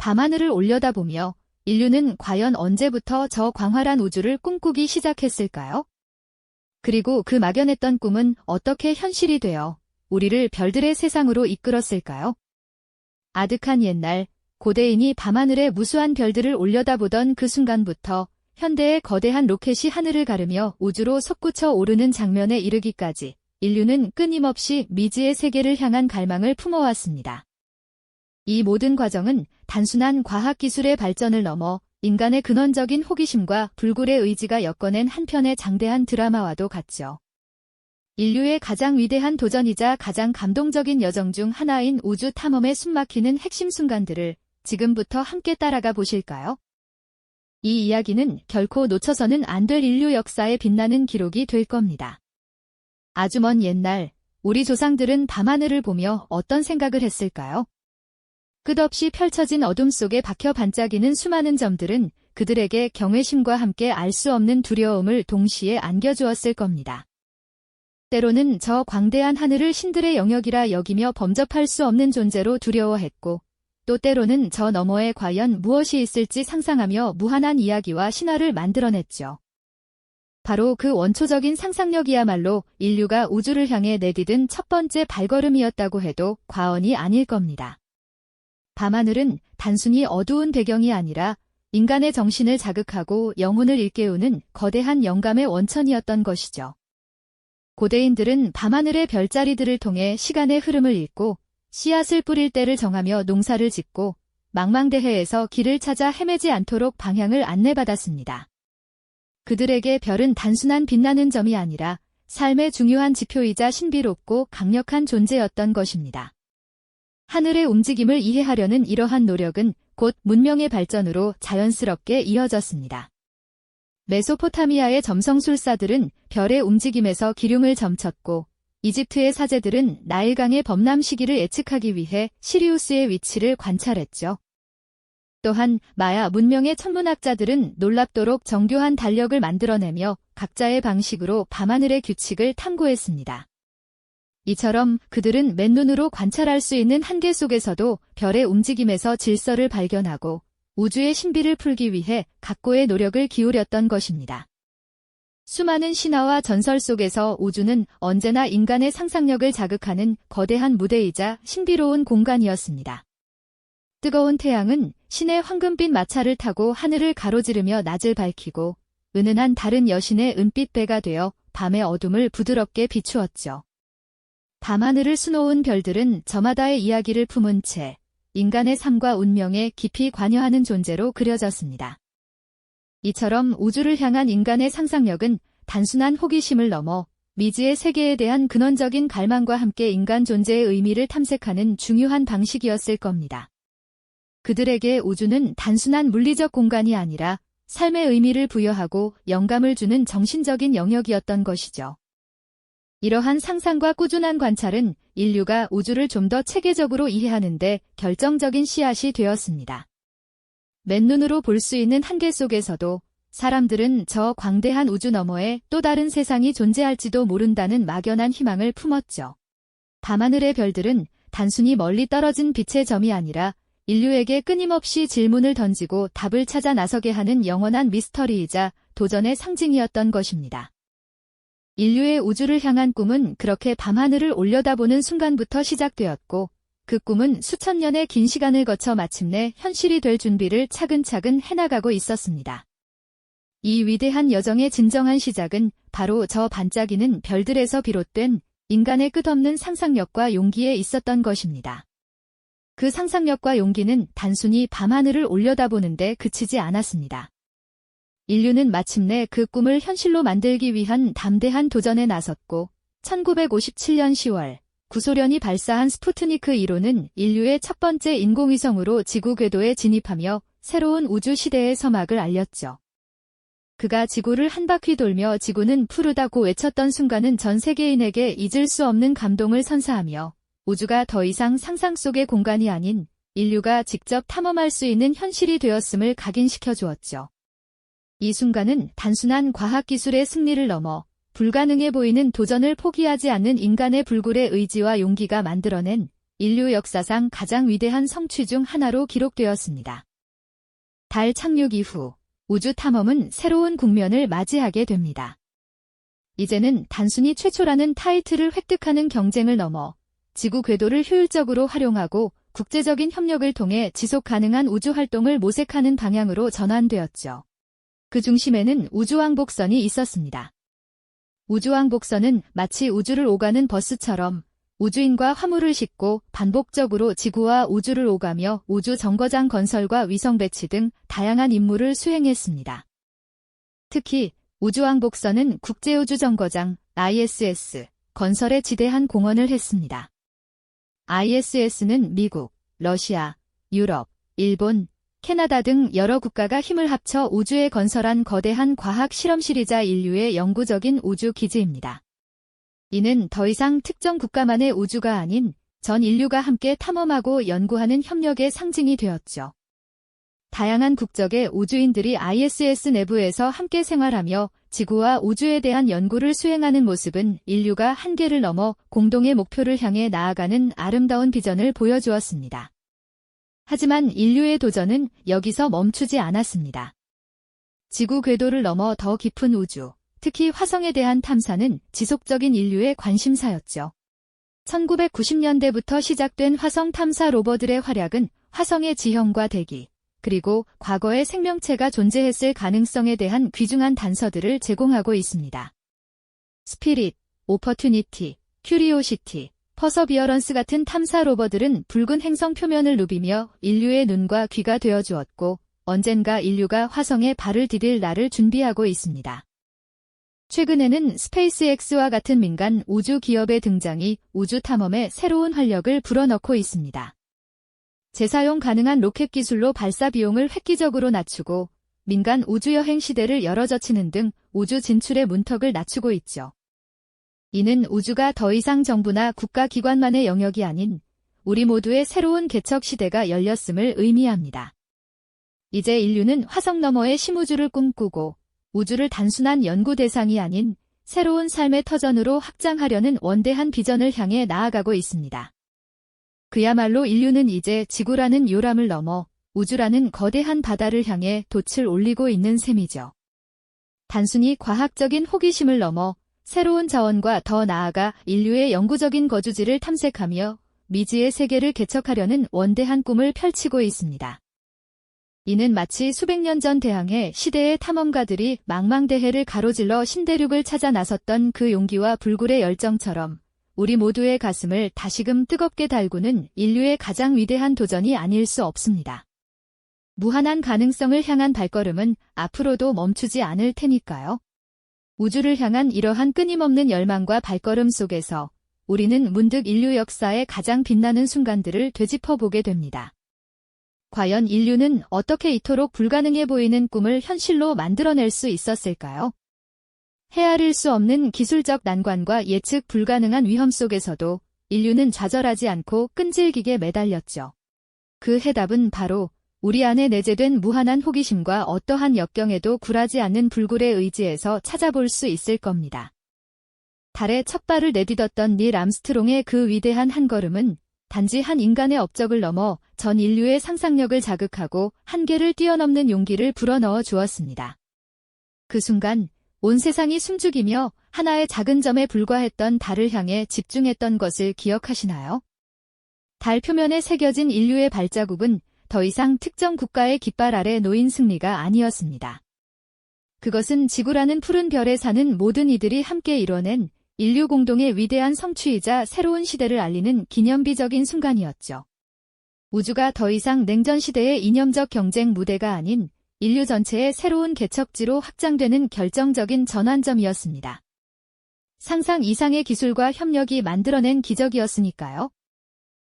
밤하늘을 올려다보며 인류는 과연 언제부터 저 광활한 우주를 꿈꾸기 시작했을까요? 그리고 그 막연했던 꿈은 어떻게 현실이 되어 우리를 별들의 세상으로 이끌었을까요? 아득한 옛날, 고대인이 밤하늘의 무수한 별들을 올려다보던 그 순간부터 현대의 거대한 로켓이 하늘을 가르며 우주로 솟구쳐 오르는 장면에 이르기까지 인류는 끊임없이 미지의 세계를 향한 갈망을 품어왔습니다. 이 모든 과정은 단순한 과학기술의 발전을 넘어 인간의 근원적인 호기심과 불굴의 의지가 엮어낸 한편의 장대한 드라마와도 같죠. 인류의 가장 위대한 도전이자 가장 감동적인 여정 중 하나인 우주 탐험의 숨막히는 핵심 순간들을 지금부터 함께 따라가 보실까요? 이 이야기는 결코 놓쳐서는 안 될 인류 역사에 빛나는 기록이 될 겁니다. 아주 먼 옛날, 우리 조상들은 밤하늘을 보며 어떤 생각을 했을까요? 끝없이 펼쳐진 어둠 속에 박혀 반짝이는 수많은 점들은 그들에게 경외심과 함께 알 수 없는 두려움을 동시에 안겨주었을 겁니다. 때로는 저 광대한 하늘을 신들의 영역이라 여기며 범접할 수 없는 존재로 두려워했고, 또 때로는 저 너머에 과연 무엇이 있을지 상상하며 무한한 이야기와 신화를 만들어냈죠. 바로 그 원초적인 상상력이야말로 인류가 우주를 향해 내디딘 첫 번째 발걸음이었다고 해도 과언이 아닐 겁니다. 밤하늘은 단순히 어두운 배경이 아니라 인간의 정신을 자극하고 영혼을 일깨우는 거대한 영감의 원천이었던 것이죠. 고대인들은 밤하늘의 별자리들을 통해 시간의 흐름을 읽고 씨앗을 뿌릴 때를 정하며 농사를 짓고 망망대해에서 길을 찾아 헤매지 않도록 방향을 안내받았습니다. 그들에게 별은 단순한 빛나는 점이 아니라 삶의 중요한 지표이자 신비롭고 강력한 존재였던 것입니다. 하늘의 움직임을 이해하려는 이러한 노력은 곧 문명의 발전으로 자연스럽게 이어졌습니다. 메소포타미아의 점성술사들은 별의 움직임에서 기륭을 점쳤고, 이집트의 사제들은 나일강의 범람 시기를 예측하기 위해 시리우스의 위치를 관찰했죠. 또한 마야 문명의 천문학자들은 놀랍도록 정교한 달력을 만들어내며 각자의 방식으로 밤하늘의 규칙을 탐구했습니다. 이처럼 그들은 맨눈으로 관찰할 수 있는 한계 속에서도 별의 움직임에서 질서를 발견하고 우주의 신비를 풀기 위해 각고의 노력을 기울였던 것입니다. 수많은 신화와 전설 속에서 우주는 언제나 인간의 상상력을 자극하는 거대한 무대이자 신비로운 공간이었습니다. 뜨거운 태양은 신의 황금빛 마차를 타고 하늘을 가로지르며 낮을 밝히고 은은한 달은 여신의 은빛 배가 되어 밤의 어둠을 부드럽게 비추었죠. 밤하늘을 수놓은 별들은 저마다의 이야기를 품은 채 인간의 삶과 운명에 깊이 관여하는 존재로 그려졌습니다. 이처럼 우주를 향한 인간의 상상력은 단순한 호기심을 넘어 미지의 세계에 대한 근원적인 갈망과 함께 인간 존재의 의미를 탐색하는 중요한 방식이었을 겁니다. 그들에게 우주는 단순한 물리적 공간이 아니라 삶의 의미를 부여하고 영감을 주는 정신적인 영역이었던 것이죠. 이러한 상상과 꾸준한 관찰은 인류가 우주를 좀 더 체계적으로 이해하는 데 결정적인 씨앗이 되었습니다. 맨눈으로 볼 수 있는 한계 속에서도 사람들은 저 광대한 우주 너머에 또 다른 세상이 존재할지도 모른다는 막연한 희망을 품었죠. 밤하늘의 별들은 단순히 멀리 떨어진 빛의 점이 아니라 인류에게 끊임없이 질문을 던지고 답을 찾아 나서게 하는 영원한 미스터리이자 도전의 상징이었던 것입니다. 인류의 우주를 향한 꿈은 그렇게 밤하늘을 올려다보는 순간부터 시작되었고, 그 꿈은 수천 년의 긴 시간을 거쳐 마침내 현실이 될 준비를 차근차근 해나가고 있었습니다. 이 위대한 여정의 진정한 시작은 바로 저 반짝이는 별들에서 비롯된 인간의 끝없는 상상력과 용기에 있었던 것입니다. 그 상상력과 용기는 단순히 밤하늘을 올려다보는데 그치지 않았습니다. 인류는 마침내 그 꿈을 현실로 만들기 위한 담대한 도전에 나섰고 1957년 10월 구소련이 발사한 스푸트니크 1호는 인류의 첫 번째 인공위성으로 지구 궤도에 진입하며 새로운 우주 시대의 서막을 알렸죠. 그가 지구를 한 바퀴 돌며 지구는 푸르다고 외쳤던 순간은 전 세계인에게 잊을 수 없는 감동을 선사하며 우주가 더 이상 상상 속의 공간이 아닌 인류가 직접 탐험할 수 있는 현실이 되었음을 각인시켜 주었죠. 이 순간은 단순한 과학기술의 승리를 넘어 불가능해 보이는 도전을 포기하지 않는 인간의 불굴의 의지와 용기가 만들어낸 인류 역사상 가장 위대한 성취 중 하나로 기록되었습니다. 달 착륙 이후 우주 탐험은 새로운 국면을 맞이하게 됩니다. 이제는 단순히 최초라는 타이틀을 획득하는 경쟁을 넘어 지구 궤도를 효율적으로 활용하고 국제적인 협력을 통해 지속 가능한 우주 활동을 모색하는 방향으로 전환되었죠. 그 중심에는 우주왕복선이 있었습니다. 우주왕복선은 마치 우주를 오가는 버스처럼 우주인과 화물을 싣고 반복적으로 지구와 우주를 오가며 우주 정거장 건설과 위성 배치 등 다양한 임무를 수행했습니다. 특히 우주왕복선은 국제우주정거장 ISS 건설에 지대한 공헌을 했습니다. ISS는 미국, 러시아, 유럽, 일본, 캐나다 등 여러 국가가 힘을 합쳐 우주에 건설한 거대한 과학 실험실이자 인류의 영구적인 우주 기지입니다. 이는 더 이상 특정 국가만의 우주가 아닌 전 인류가 함께 탐험하고 연구하는 협력의 상징이 되었죠. 다양한 국적의 우주인들이 ISS 내부에서 함께 생활하며 지구와 우주에 대한 연구를 수행하는 모습은 인류가 한계를 넘어 공동의 목표를 향해 나아가는 아름다운 비전을 보여주었습니다. 하지만 인류의 도전은 여기서 멈추지 않았습니다. 지구 궤도를 넘어 더 깊은 우주, 특히 화성에 대한 탐사는 지속적인 인류의 관심사였죠. 1990년대부터 시작된 화성 탐사 로버들의 활약은 화성의 지형과 대기, 그리고 과거에 생명체가 존재했을 가능성에 대한 귀중한 단서들을 제공하고 있습니다. 스피릿, 오퍼튜니티, 큐리오시티, 퍼서비어런스 같은 탐사 로버들은 붉은 행성 표면을 누비며 인류의 눈과 귀가 되어주었고 언젠가 인류가 화성에 발을 디딜 날을 준비하고 있습니다. 최근에는 스페이스X와 같은 민간 우주 기업의 등장이 우주 탐험에 새로운 활력을 불어넣고 있습니다. 재사용 가능한 로켓 기술로 발사 비용을 획기적으로 낮추고 민간 우주여행 시대를 열어젖히는 등 우주 진출의 문턱을 낮추고 있죠. 이는 우주가 더 이상 정부나 국가기관만의 영역이 아닌 우리 모두의 새로운 개척 시대가 열렸음을 의미합니다. 이제 인류는 화성 너머의 심우주를 꿈꾸고 우주를 단순한 연구 대상이 아닌 새로운 삶의 터전으로 확장하려는 원대한 비전을 향해 나아가고 있습니다. 그야말로 인류는 이제 지구라는 요람을 넘어 우주라는 거대한 바다를 향해 돛을 올리고 있는 셈이죠. 단순히 과학적인 호기심을 넘어 새로운 자원과 더 나아가 인류의 영구적인 거주지를 탐색하며 미지의 세계를 개척하려는 원대한 꿈을 펼치고 있습니다. 이는 마치 수백 년 전 대항해 시대의 탐험가들이 망망대해를 가로질러 신대륙을 찾아 나섰던 그 용기와 불굴의 열정처럼 우리 모두의 가슴을 다시금 뜨겁게 달구는 인류의 가장 위대한 도전이 아닐 수 없습니다. 무한한 가능성을 향한 발걸음은 앞으로도 멈추지 않을 테니까요. 우주를 향한 이러한 끊임없는 열망과 발걸음 속에서 우리는 문득 인류 역사의 가장 빛나는 순간들을 되짚어보게 됩니다. 과연 인류는 어떻게 이토록 불가능해 보이는 꿈을 현실로 만들어낼 수 있었을까요? 헤아릴 수 없는 기술적 난관과 예측 불가능한 위험 속에서도 인류는 좌절하지 않고 끈질기게 매달렸죠. 그 해답은 바로 우리 안에 내재된 무한한 호기심과 어떠한 역경에도 굴하지 않는 불굴의 의지에서 찾아볼 수 있을 겁니다. 달에 첫 발을 내딛었던 닐 암스트롱의 그 위대한 한 걸음은 단지 한 인간의 업적을 넘어 전 인류의 상상력을 자극하고 한계를 뛰어넘는 용기를 불어넣어 주었습니다. 그 순간 온 세상이 숨죽이며 하나의 작은 점에 불과했던 달을 향해 집중했던 것을 기억하시나요? 달 표면에 새겨진 인류의 발자국은 더 이상 특정 국가의 깃발 아래 놓인 승리가 아니었습니다. 그것은 지구라는 푸른 별에 사는 모든 이들이 함께 이뤄낸 인류 공동의 위대한 성취이자 새로운 시대를 알리는 기념비적인 순간이었죠. 우주가 더 이상 냉전 시대의 이념적 경쟁 무대가 아닌 인류 전체의 새로운 개척지로 확장되는 결정적인 전환점이었습니다. 상상 이상의 기술과 협력이 만들어낸 기적이었으니까요.